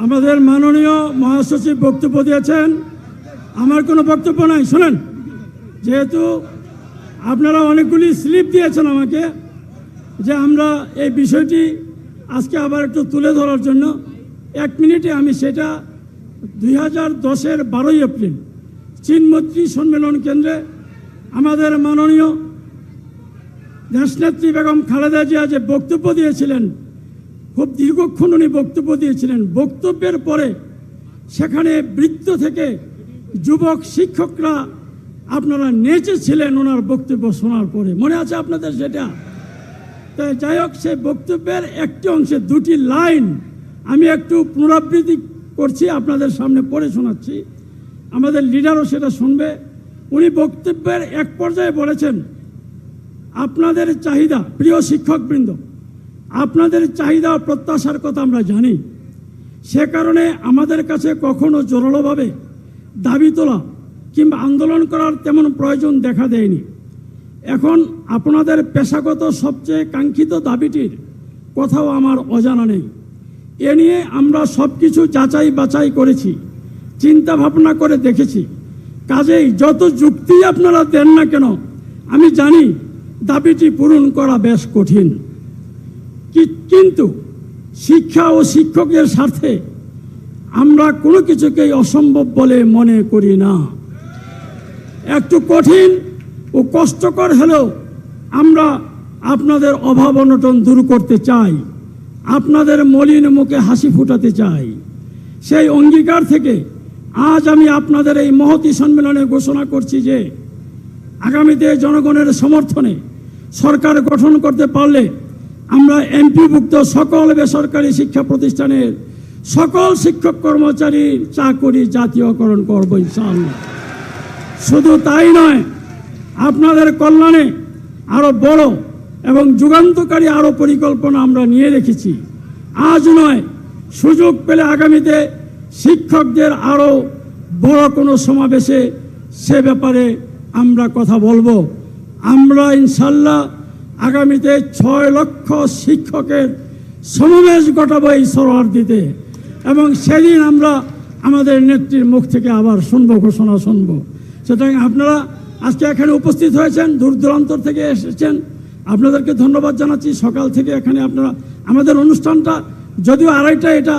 আমাদের মাননীয় মহাসচিব বক্তব্য দিয়েছেন। আমার কোনো বক্তব্য নাই, শুনেন। যেহেতু আপনারা অনেকগুলি স্লিপ দিয়েছেন আমাকে যে আমরা এই বিষয়টি আজকে আবার একটু তুলে ধরার জন্য 1 মিনিটে আমি সেটা 2010-এর 12ই এপ্রিল চীনমৈত্রী সম্মেলন কেন্দ্রে আমাদের মাননীয় দেশনেত্রী বেগম খালেদা জিয়া যে বক্তব্য দিয়েছিলেন, খুব দীর্ঘক্ষণ উনি বক্তব্য দিয়েছিলেন। বক্তব্যের পরে সেখানে বৃত্ত থেকে যুবক শিক্ষকরা আপনারা নেচেছিলেন ওনার বক্তব্য শোনার পরে, মনে আছে আপনাদের সেটা? তাই যাই হোক, সেই বক্তব্যের একটি অংশে 2টি লাইন আমি একটু পুনরাবৃত্তি করছি, আপনাদের সামনে পড়ে শোনাচ্ছি, আমাদের লিডারও সেটা শুনবে। উনি বক্তব্যের এক পর্যায়ে বলেছেন, আপনাদের চাহিদা, প্রিয় শিক্ষকবৃন্দ, আপনাদের চাহিদা ও প্রত্যাশার কথা আমরা জানি। সে কারণে আমাদের কাছে কখনো জোরালোভাবে দাবি তোলা কিংবা আন্দোলন করার তেমন প্রয়োজন দেখা দেয়নি। এখন আপনাদের পেশাগত সবচেয়ে কাঙ্ক্ষিত দাবিটির কথাও আমার অজানা নেই। এ নিয়ে আমরা সব কিছু যাচাই বাছাই করেছি, চিন্তা ভাবনা করে দেখেছি। কাজেই যত যুক্তি আপনারা দেন না কেন, আমি জানি দাবিটি পূরণ করা বেশ কঠিন, কিন্তু শিক্ষা ও শিক্ষকের স্বার্থে আমরা কোনো কিছুকেই অসম্ভব বলে মনে করি না। একটু কঠিন ও কষ্টকর হলেও আমরা আপনাদের অভাব অনটন দূর করতে চাই, আপনাদের মলিন মুখে হাসি ফুটাতে চাই। সেই অঙ্গীকার থেকে আজ আমি আপনাদের এই মহতী সম্মেলনে ঘোষণা করছি যে আগামীতে জনগণের সমর্থনে সরকার গঠন করতে পারলে আমরা এমপিভুক্ত সকল বেসরকারি শিক্ষা প্রতিষ্ঠানের সকল শিক্ষক কর্মচারীর চাকরি জাতীয়করণ করব ইনশাআল্লাহ। শুধু তাই নয়, আপনাদের কল্যাণে আরো বড় এবং যুগান্তকারী আরো পরিকল্পনা আমরা নিয়ে রেখেছি। আজ নয়, সুযোগ পেলে আগামীতে শিক্ষকদের আরো বড় কোনো সমাবেশে সে ব্যাপারে আমরা কথা বলবো। আমরা ইনশাল্লাহ আগামীতে 6 লক্ষ শিক্ষকের সমাবেশ ঘটাবো এই শরণার্থীতে, এবং সেদিন আমরা আমাদের নেত্রীর মুখ থেকে আবার ঘোষণা শুনবো। সুতরাং আপনারা আজকে এখানে উপস্থিত হয়েছেন, দূর দূরান্তর থেকে এসেছেন, আপনাদেরকে ধন্যবাদ জানাচ্ছি। সকাল থেকে এখানে আপনারা আমাদের অনুষ্ঠানটা যদিও 2:30টায় এটা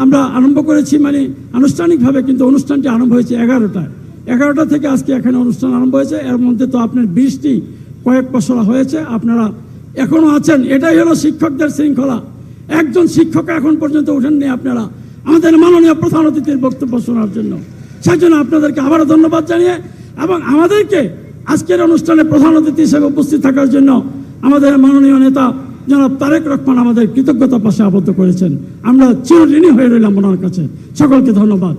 আমরা আরম্ভ করেছি, মানে আনুষ্ঠানিকভাবে, কিন্তু অনুষ্ঠানটি আরম্ভ হয়েছে 11টায়। 11টা থেকে আজকে এখানে অনুষ্ঠান আরম্ভ হয়েছে। এর মধ্যে তো আপনার বৃষ্টি কয়েক পশলা হয়েছে, আপনারা এখনো আছেন। এটাই হলো শিক্ষকদের শৃঙ্খলা। একজন শিক্ষক এখন পর্যন্ত ওঠেননি আপনারা আমাদের মাননীয় প্রধান অতিথির বক্তব্য শোনার জন্য। সেই জন্য আপনাদেরকে আবারও ধন্যবাদ জানিয়ে এবং আমাদেরকে আজকের অনুষ্ঠানে প্রধান অতিথি হিসেবে উপস্থিত থাকার জন্য আমাদের মাননীয় নেতা জনাব তারেক রহমান আমাদের কৃতজ্ঞতা পাশে আবদ্ধ করেছেন। আমরা চিরঋণী হয়ে রইলাম ওনার কাছে। সকলকে ধন্যবাদ।